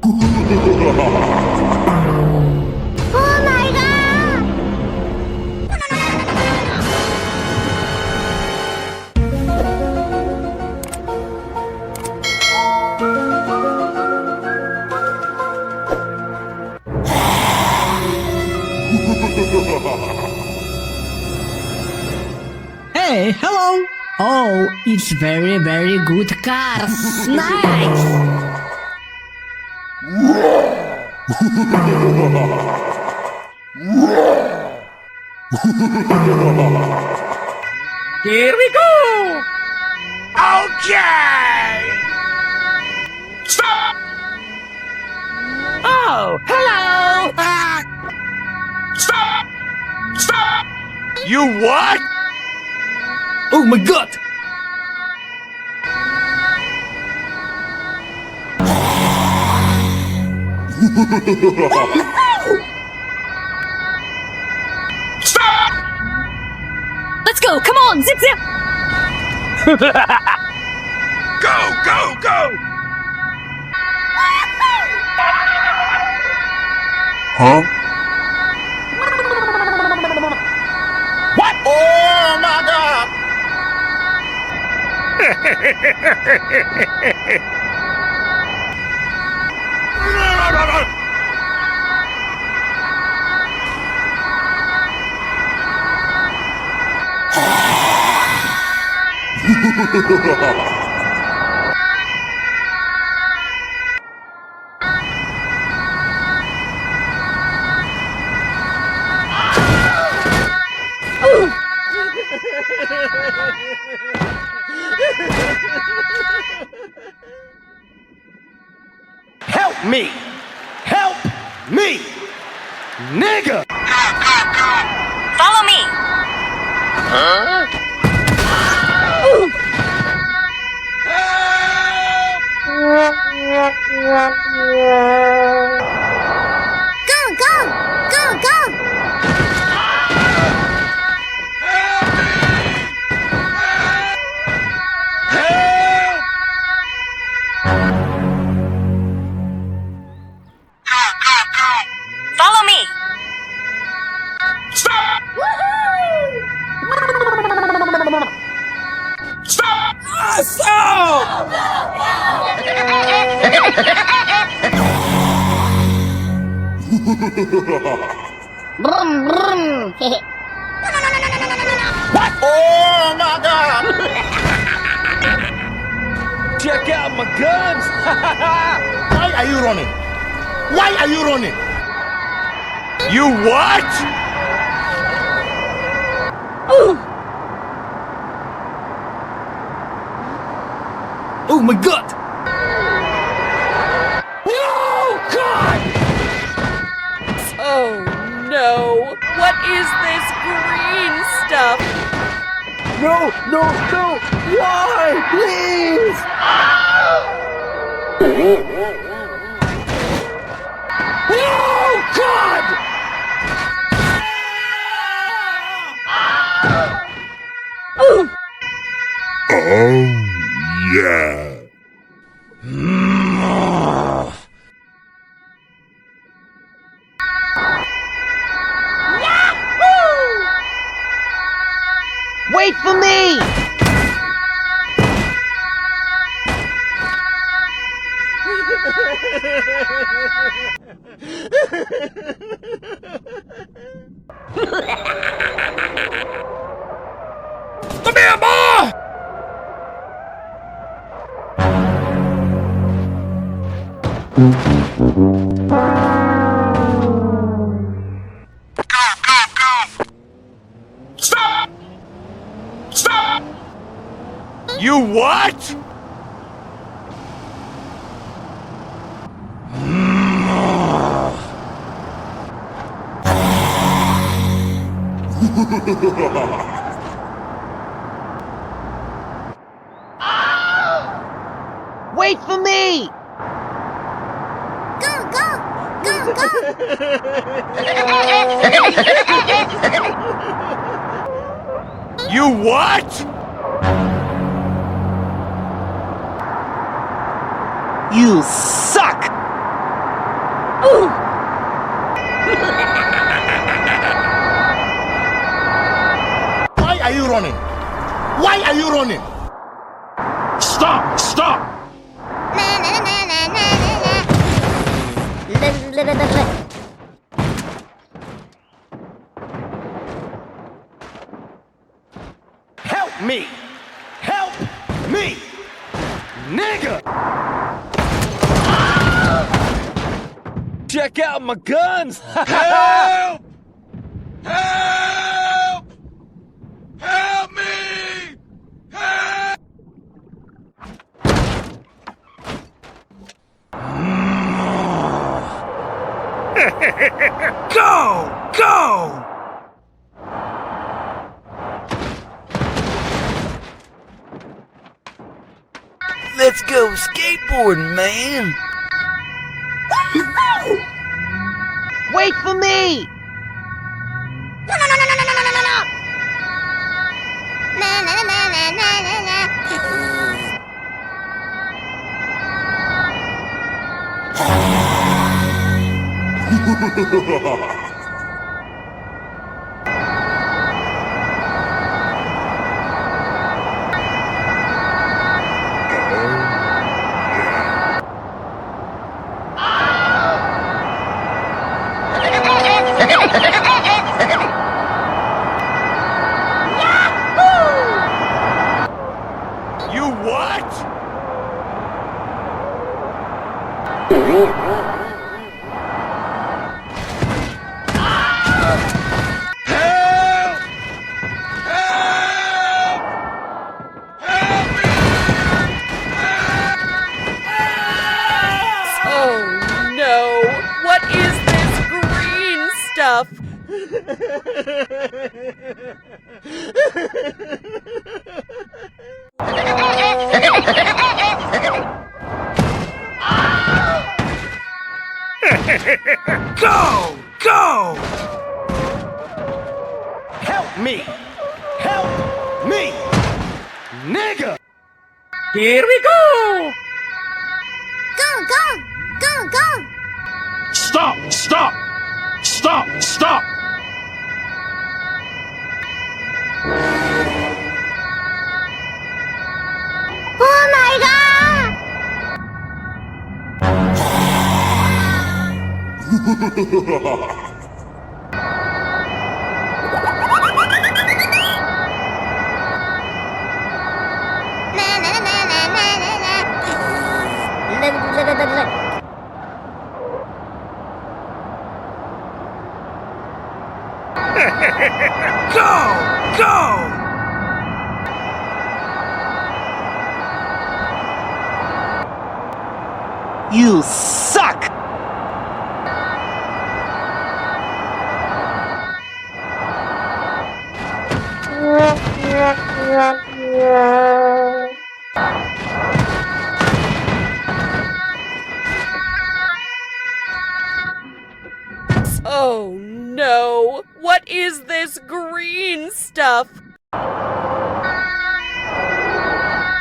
Oh my god! Hey, hello! Oh, it's very, very good cars. Nice! Here we go! Okay! Stop! Oh, hello! Stop! Stop! You what? Oh my god! Stop! Let's go! Come on! Zip zip! Go, go, go! Huh? What? Oh my god! Help me! Help me! Nigga! Follow me! Huh? Go! Go! Go! Go! Help! Follow me! Stop! Stop! Stop! Brum brum! What? Oh my god! Check out my guns! Why are you running? Why are you running? You what? Oh my god! No, God! Oh no! What is this green stuff? No, no, no! Why? Please! No, God! Oh, yeah. Wait for me! Come here, boy! Stop! Stop! You what? Wait for me! Go! Go! Go! Go! You what? You suck! are you running? Stop! Stop! Help me! Help me! Nigga! Check out my guns! Help! Help! Help me! Help! Go! Go! Let's go skateboarding, man. Wait for me! You what? Help! Help! Help me! Oh no! What is this green stuff? Go! Go! Help me! Help me! Nigga! Here we go! Go, go, go, go! Stop! Stop! Stop! Stop! Oh my god! Go! Go! You suck! Oh no! What is this green stuff?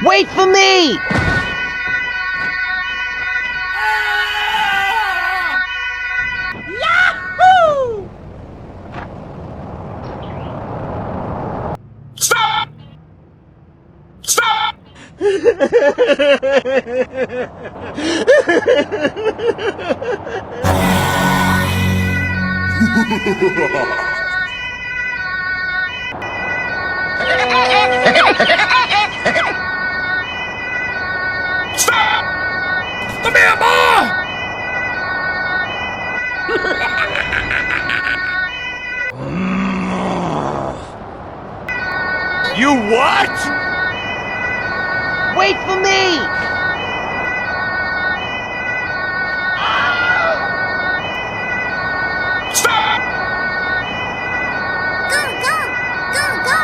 Wait for me! Yahoo! Stop! Stop! Stop! Come here, boy! You what? Wait for me! Stop! Go, go, go, go!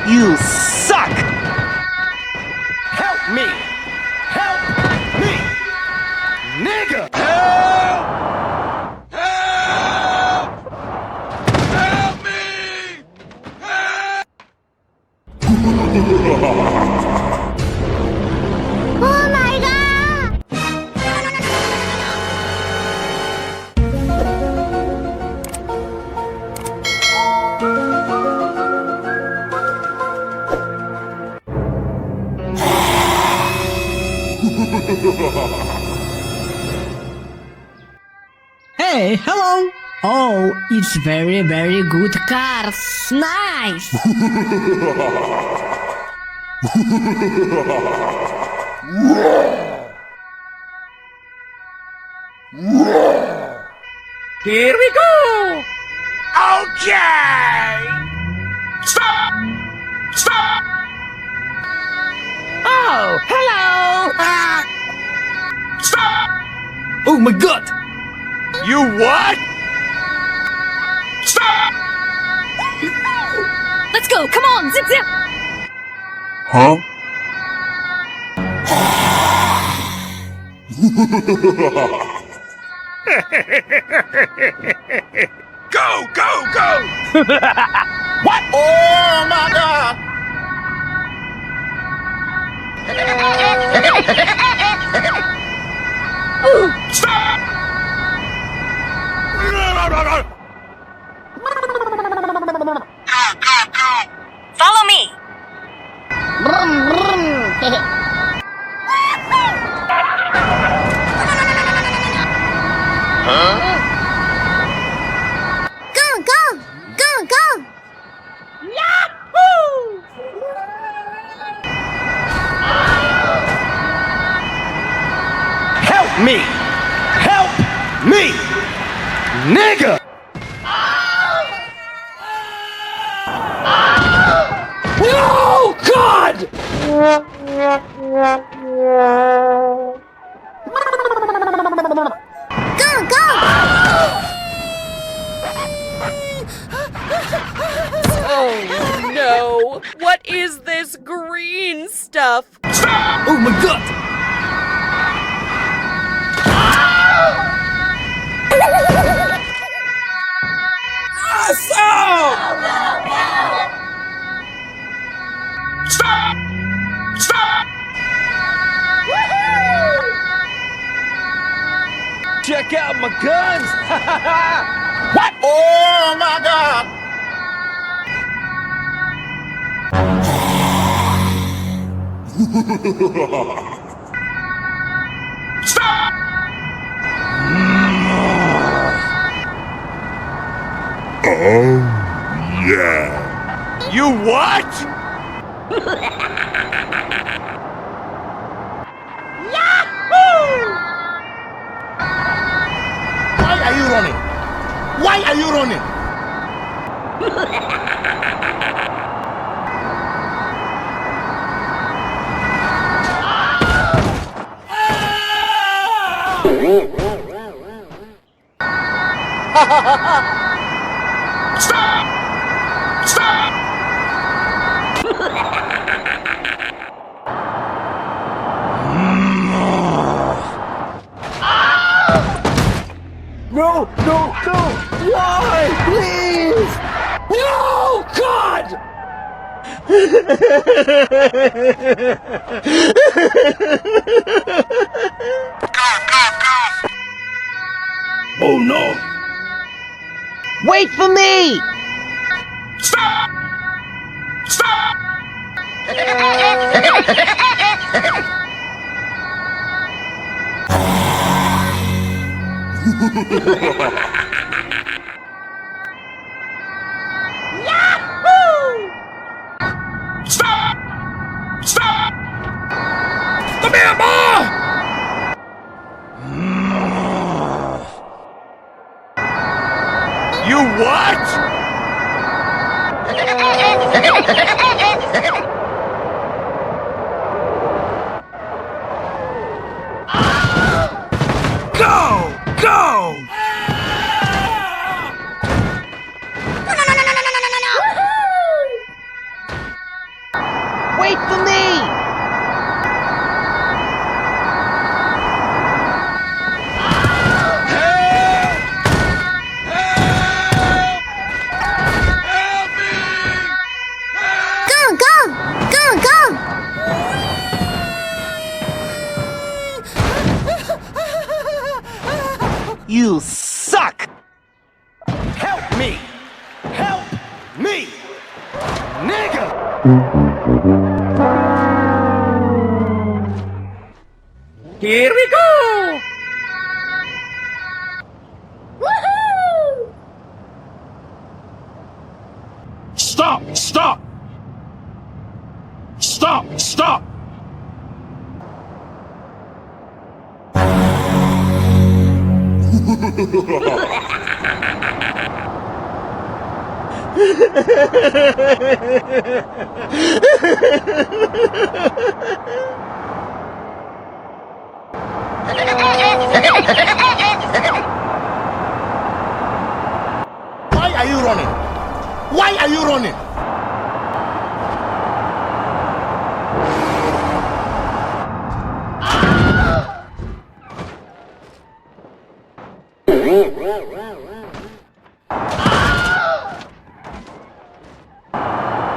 You suck! Help me! Help me! Nigga! Help! Help! Help me! Help! Hey, hello. Oh, it's very, very good cars. Nice. Here we go! Okay! Stop! Stop! Oh, hello! Stop! Oh my god! You what? Stop! Let's go, come on, zip zip! Huh? Go, go, go! What? Oh my god! Stop! Follow me! Go, go, go, go! Help me! Help me! Nigga! No! God! Go, go! Oh no! What is this green stuff? Oh my god! Stop! Stop! Check out my guns! What? Oh my god! Stop! Oh yeah. You what? Why are you running? Why are you running? Stop! Stop! No, no, no! Why? Please! No! God! Oh no! Wait for me! Stop! Stop! Stop! Stop! Come here, boy! You what? Go! Go! Wait for me! Go, go, go, go! You suck! Help me! Help me! Nigga! Here we go! Stop! Stop! Stop! Stop! Why are you running? Why are you running?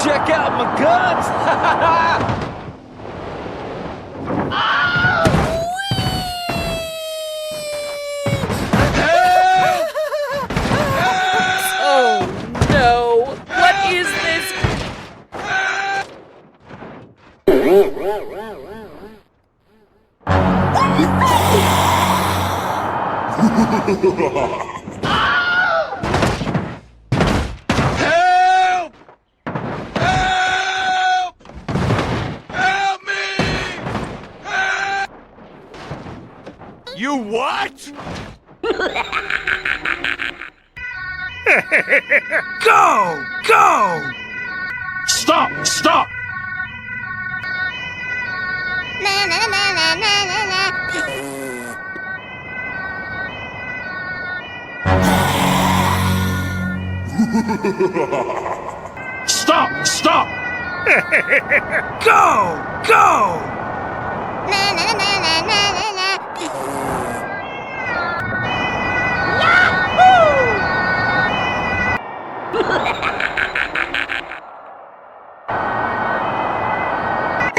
Check out my guns! Oh no! What is this? Help! Help! Help me! Help! You what? Go! Go! Stop! Stop! Na na na na na na na. Stop! Stop! Go! Go! Na na na na na na na.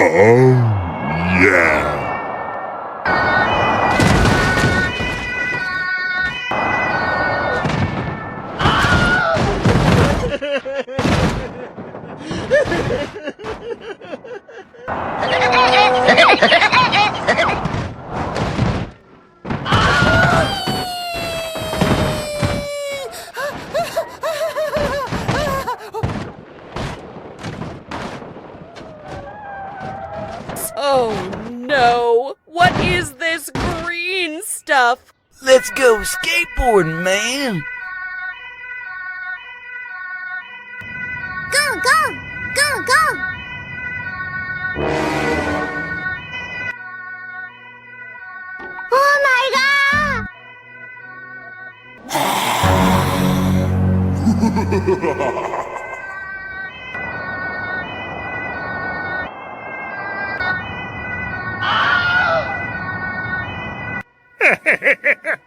Oh, yeah. Oh no! What is this green stuff? Let's go skateboarding, man! Go go go go. Oh my god!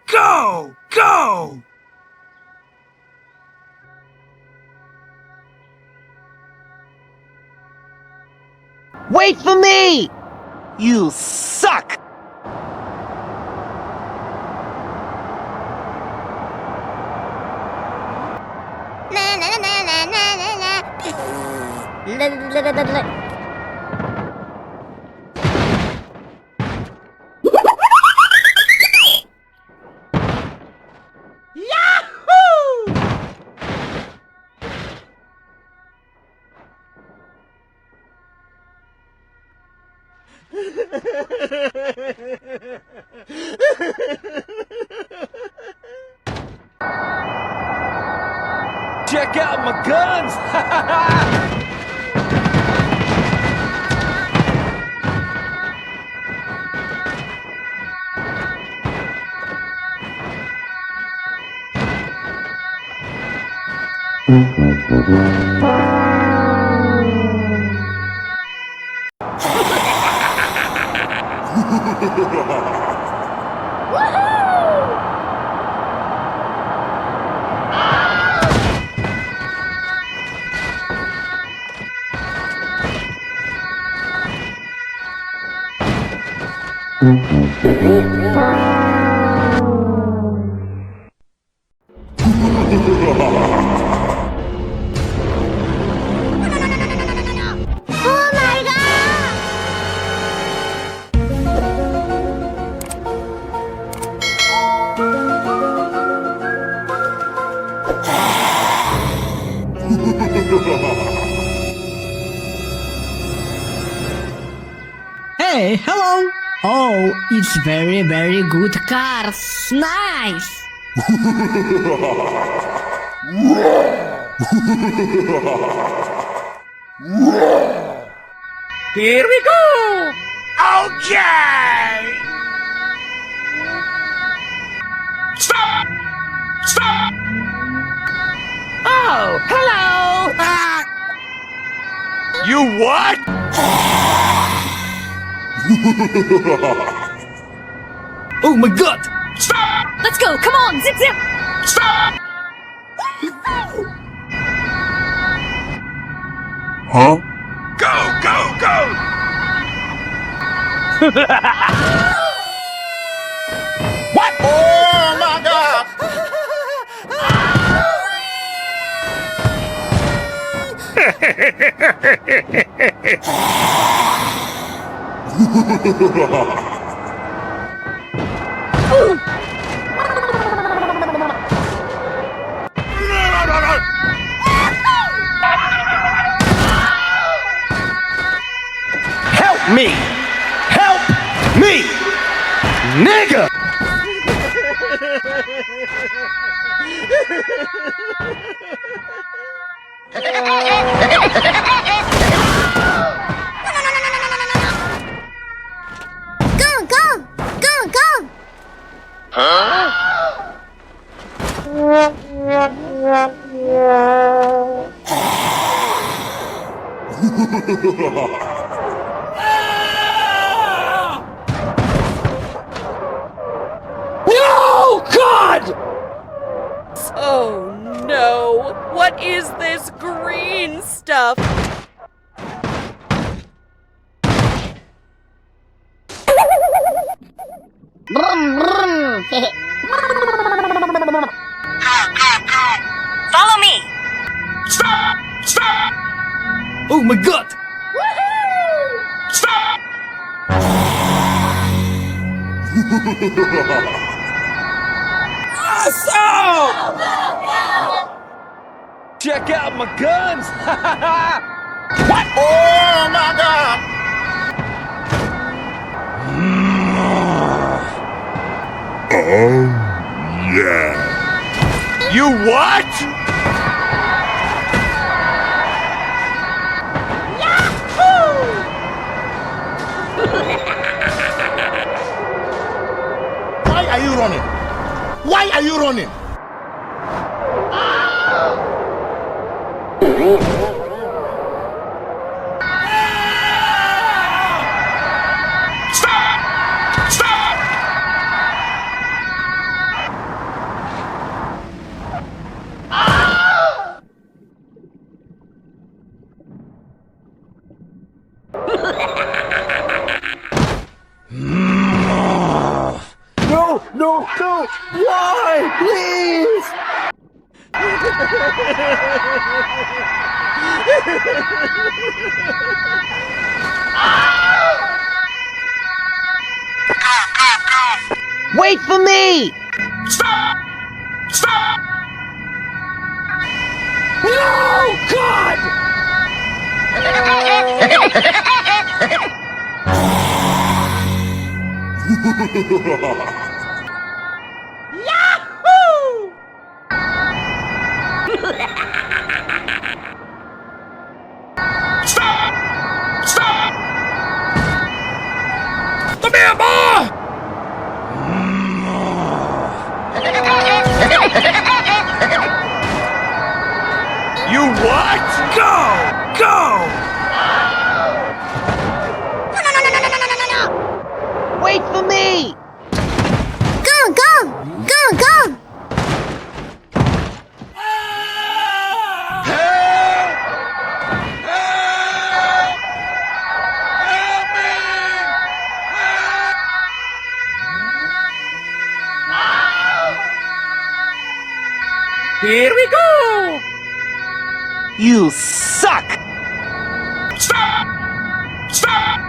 Go! Go! Wait for me! You suck! Na na na na na na na. La la la la la. Check out my guns! Oh my god! Hey, hello. Oh, it's very, very good cars. Nice. Here we go! Okay! Stop! Stop! Oh, hello! You what? Oh my god! Stop! Let's go. Come on. Zip, zip. Stop! Huh? Go, go, go! What? Oh my god! Help me! Help me! Nigga! Go, go, go, go. No! God! Oh no. What is this green stuff? Brum, brum. Follow me. Stop! Stop! Oh my god! Stop! Check out my guns! What? Oh my god! Oh yeah. You what? Why are you running? Why are you running? Stop! Stop! No, no, no! Why? Please! Wait for me! Stop! Stop! No! God! Stop! Stop! Come here, boy! You what? Go! Go! Wait for me! Go, go, go, go. Help! Help! Help me! Here we go! You suck! Stop! Stop!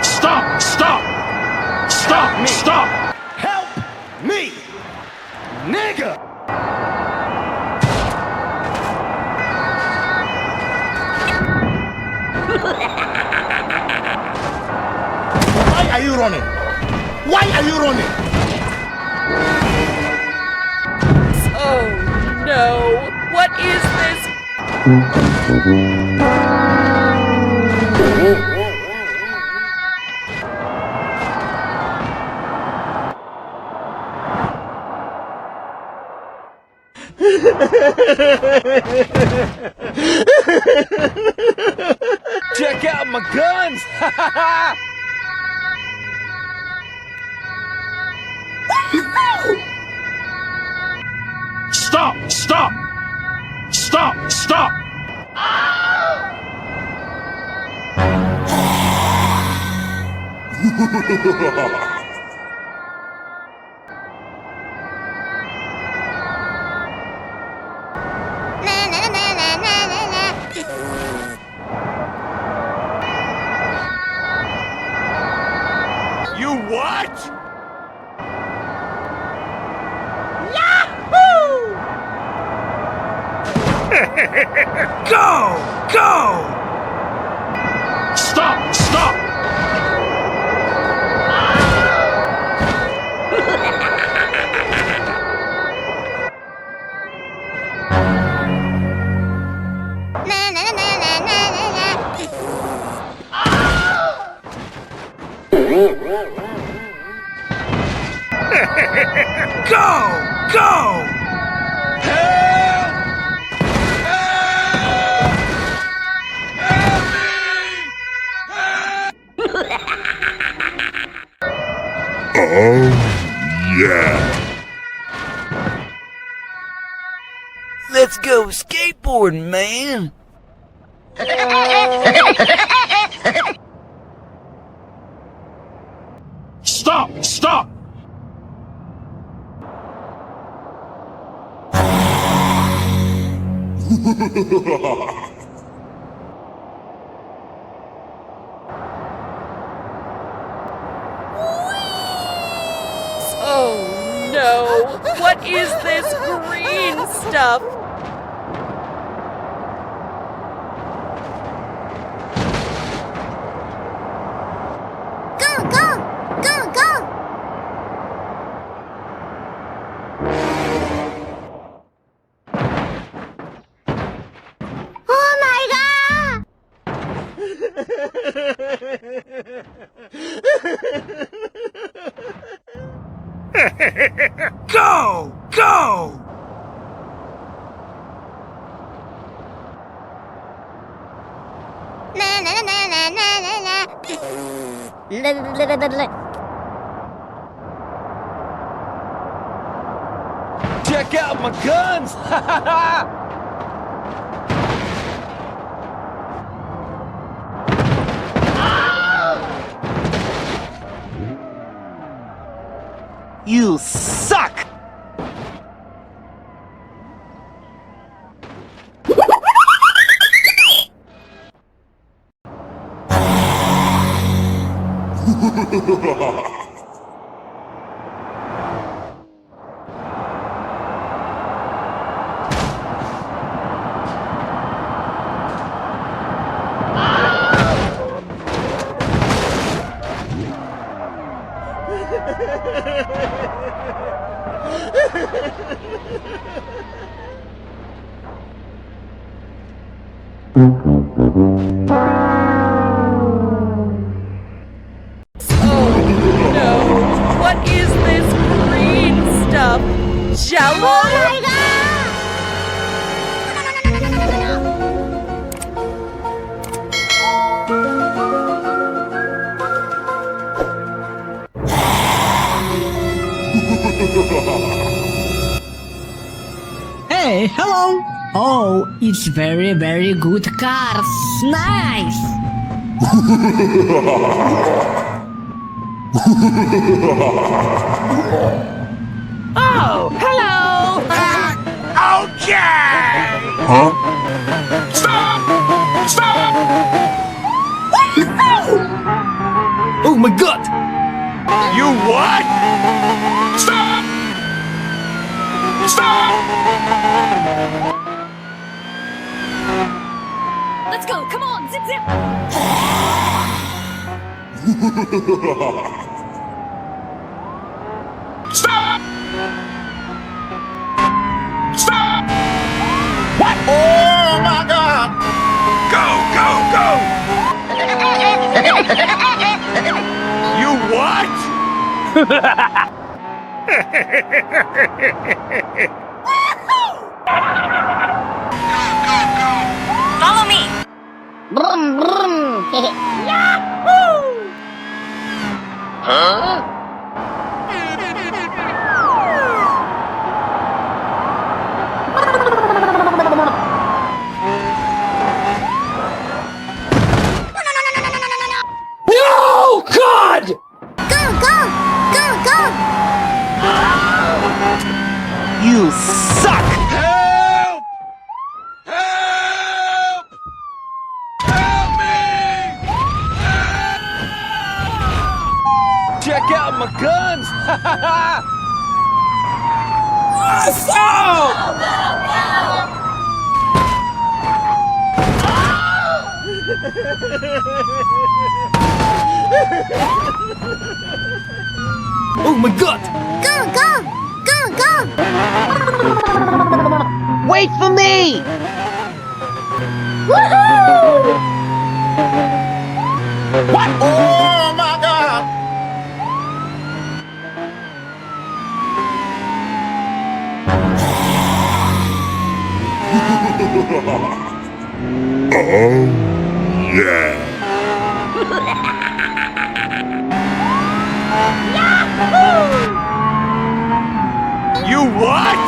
Stop! Stop! Stop me! Stop! Help me! Nigga! Why are you running? Why are you running? Oh no! What is this? Check out my guns! Stop! Stop! Stop! Stop! Na na na na na na na. You what? Go! Go! Stop! Stop! Na na na na na na na. Go! Go! Help! Help! Help me! Oh, yeah. Let's go skateboarding, man. Stop! Stop! Oh no! What is this green stuff? Go go go go. Oh my god! Go! Go! Na na na na na na na. La la la la la. Check out my guns! You suck! Oh no! What is this green stuff? Jello? Oh my god! Hey, hello. Oh, it's very, very good cars. Nice. Oh, hello! Ow! Okay! Huh? Stop! Stop! Oh my god! You what? Stop! Stop! Let's go. Come on. Zip, zip. Stop! Stop! What? Oh my god! Go, go, go! You what? Follow me. Brum, brum. No! God! Go, go, go, go. You suck! Help! Help! Help me! Check out my guns! Oh my god! Go, go, go, go. Wait for me! Woohoo! What? Oh my god! You what?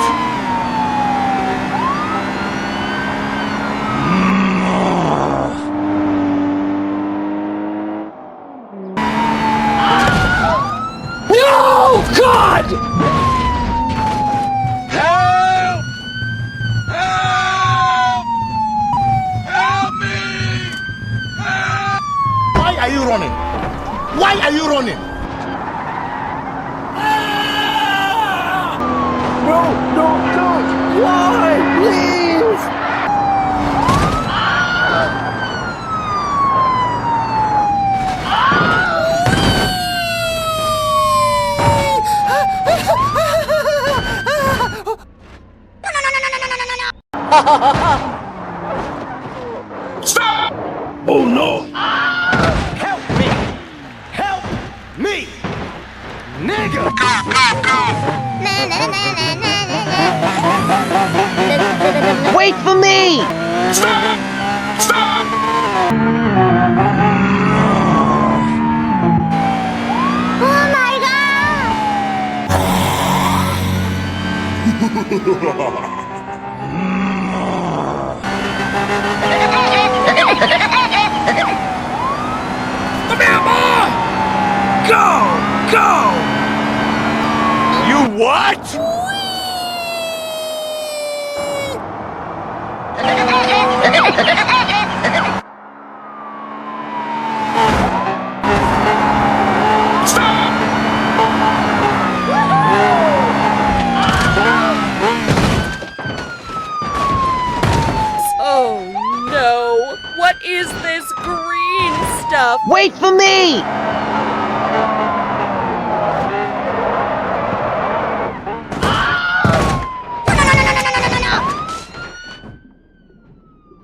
No! God! Help! Help! Help me! Help! Why are you running? Why are you running? No, no, don't! Why? Please! Stop! Oh no! Help me! Help me! Nigga! Na, na, na, na, na, na. Wait for me! Stop! Stop! Oh my god! Come here, boy! Go, go! You what? Stop! Oh no! What is this green stuff? Wait for me!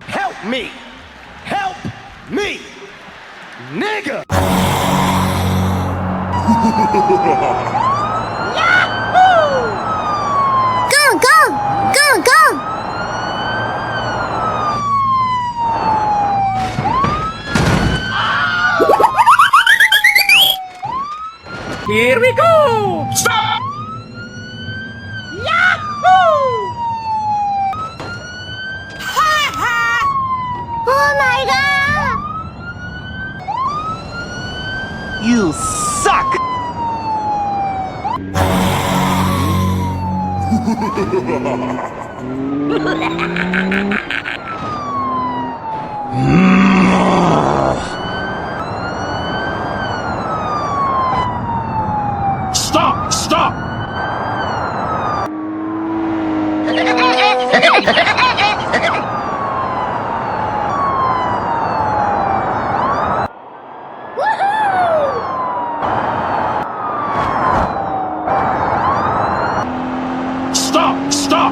Help me! Help me! Nigga! Go, go, go, go. Here we go! Stop! Oh my god! You suck! Stop! Stop! Stop! Stop!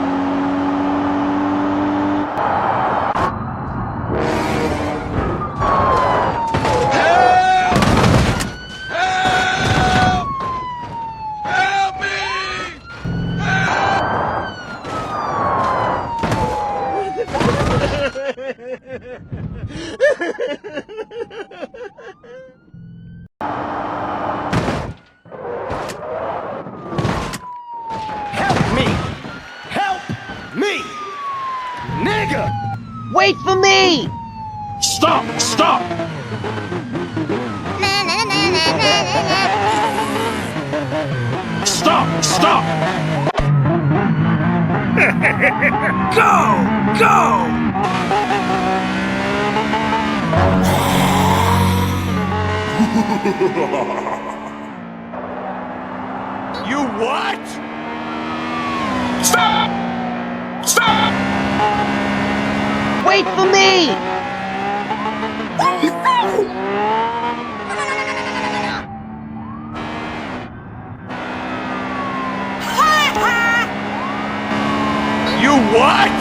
Help me! Help me! Help me! Nigga! Wait for me! Stop! Stop! Stop! Stop! Go! Go! You what? Stop! Stop! Wait for me! You what?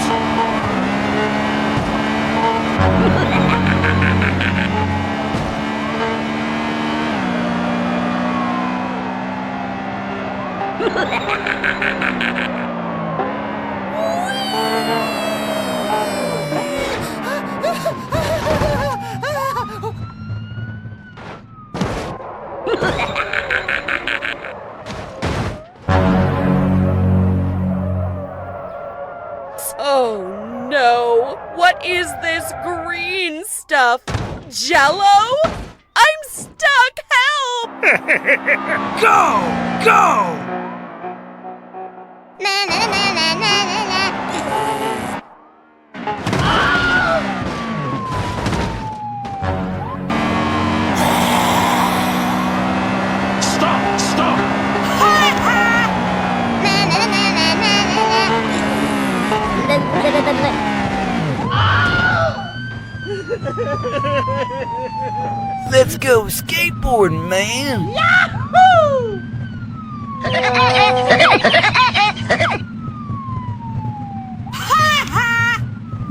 Oh no! What is this green stuff? Jello? I'm stuck! Help! Go! Go! Stop! Stop! Let's go skateboarding, man.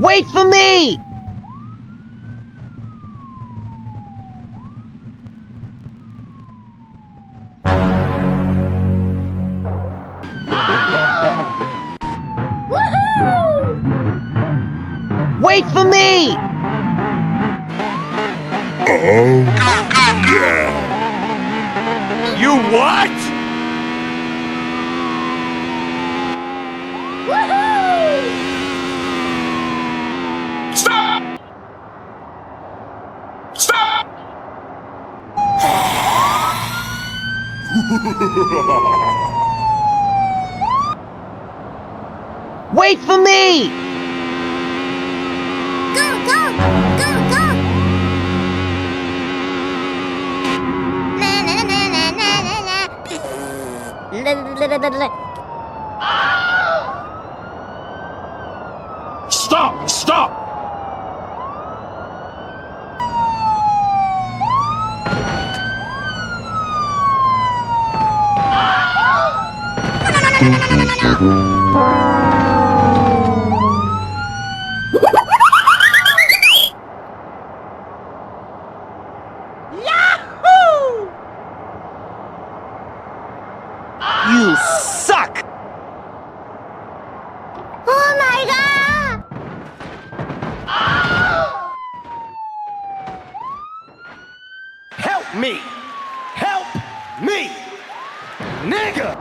Wait for me! Wait for me! You what? Stop! Stop! Wait for me! Go, go, go, go! Stop! Stop! You suck! Oh my god! Help me! Help me! Nigga!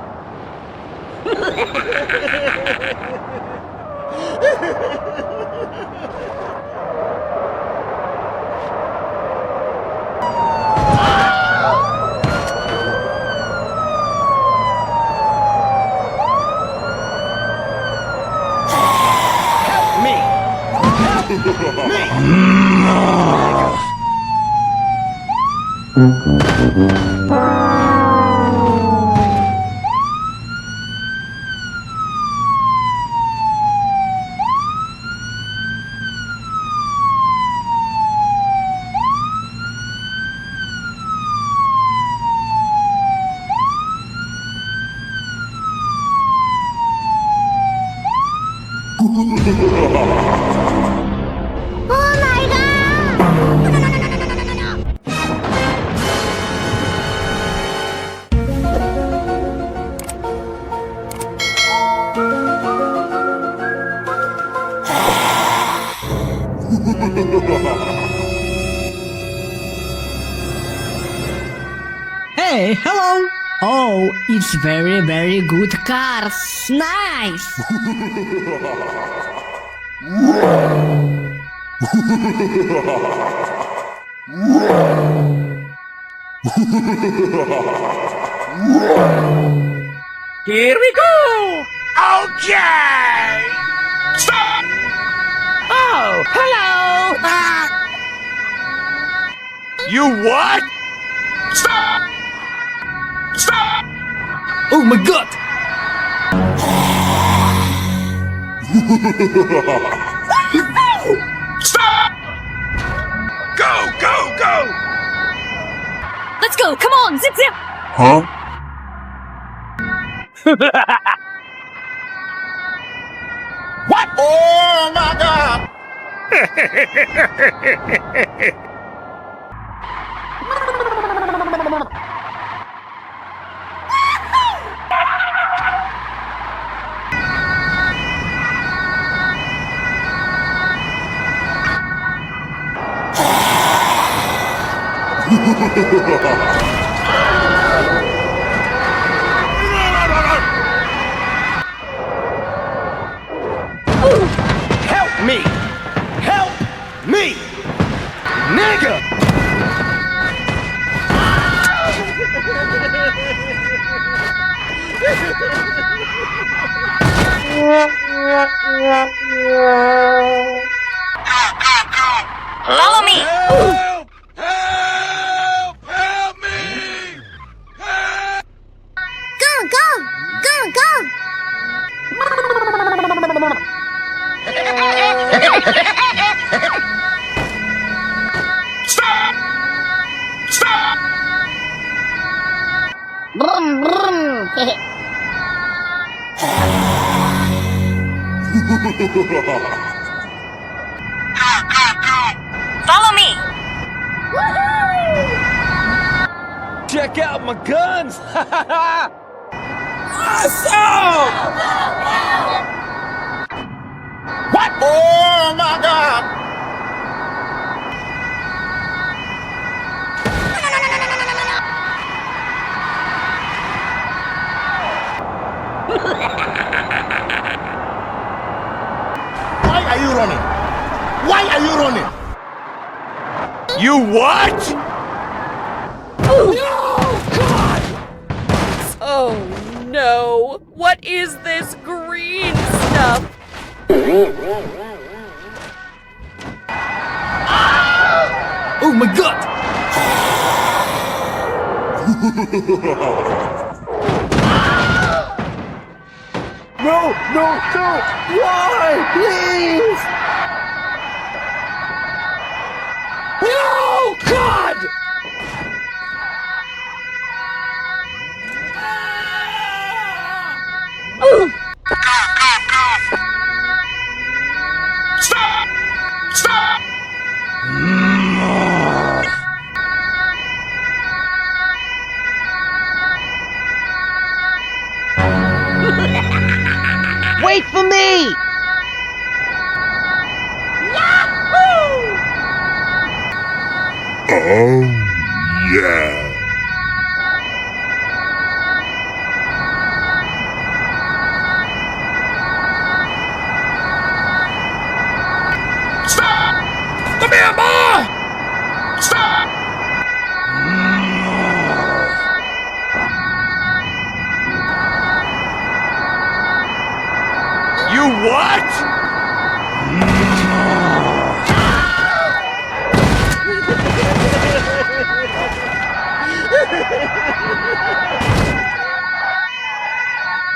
Oh my Hey, hello. Oh, it's very, very good cars. Nice. Here we go! Okay! Stop! Oh, hello! You what? Stop! Stop! Oh my god! Stop! Go, go, go! Let's go. Come on. Zip, zip. Huh? What? Oh my god! Help me! Help me! Nigga! Follow me. Help! Help! Help me! Go, go, go, go. Stop! Stop! Brum, brum. Follow me. Check out my guns! Awesome! What? Oh my god! Why are you running? Why are you running? You what? Oh no! What is this green stuff? Oh my god! No, no, no! Why? Please! No! God! Stop! Stop! Wait for me! Oh yeah. Stop! Come here, boy! Stop! You what?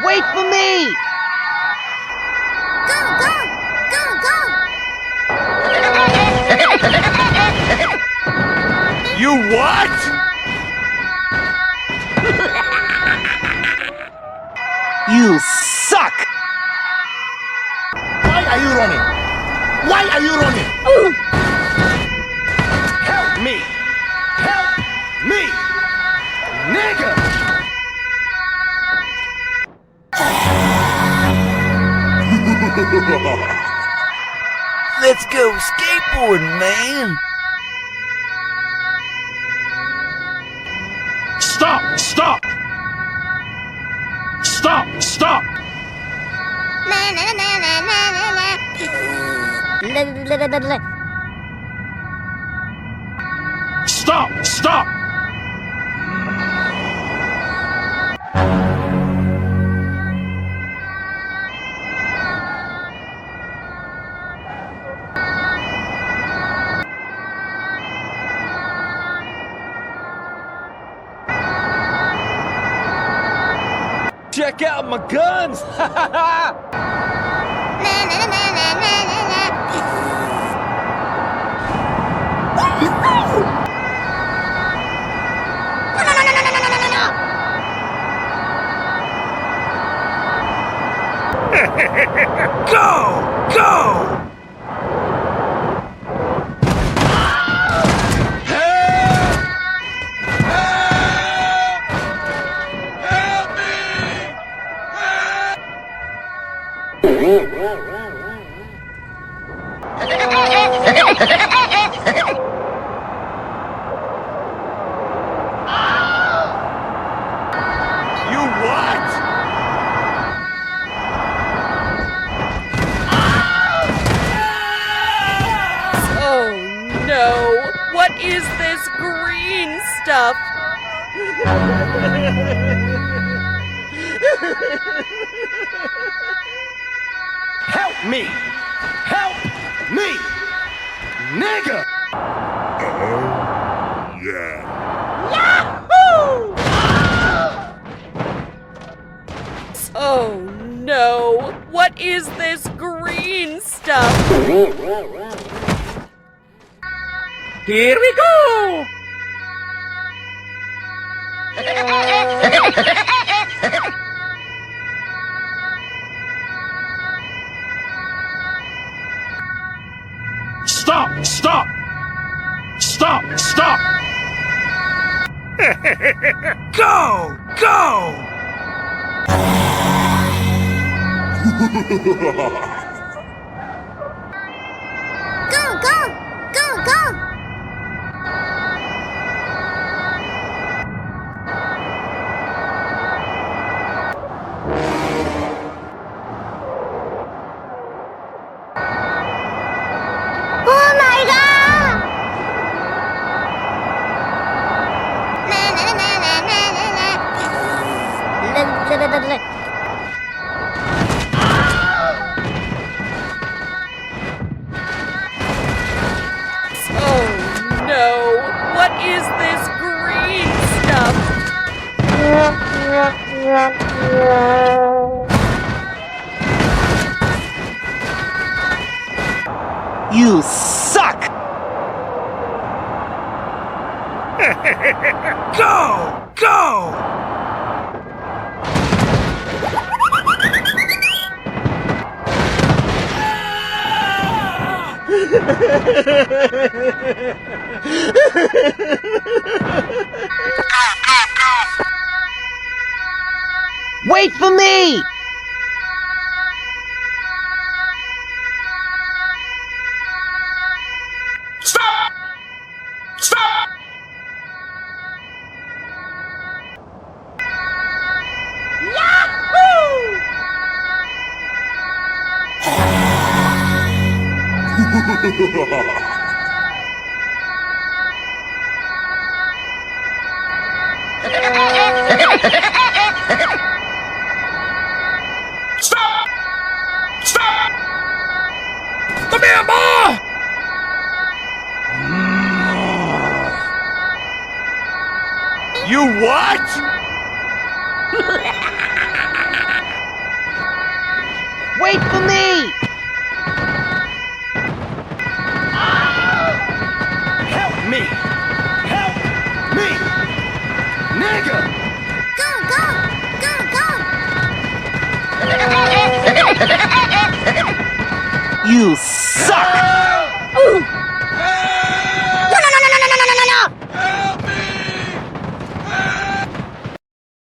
Wait for me! Go, go, go, go! You what? You suck! Why are you running? Why are you running? Help me! Help me! Nigga! Let's go skateboarding, man. Stop! Stop! Stop! Stop! Na na na na na na na. La la la la la. Stop! Stop! Check out my guns! Na na na na na na na. Go! Go! You what? Oh no! What is this green stuff? Help me! Help me! Nigga! Oh no! What is this green stuff? Here we go! Stop! Stop! Stop! Stop! Go! Go! Go, go, go, go! Oh my god! Na na na na na na na. La la la la la. Oh no! What is this green stuff? You suck! Go! Go! Wait for me! Stop! Stop! Stop! Stop! Come here, boy! You what? Wait for me! Help me! Help me! Nigga! Go, go, go, go! You suck!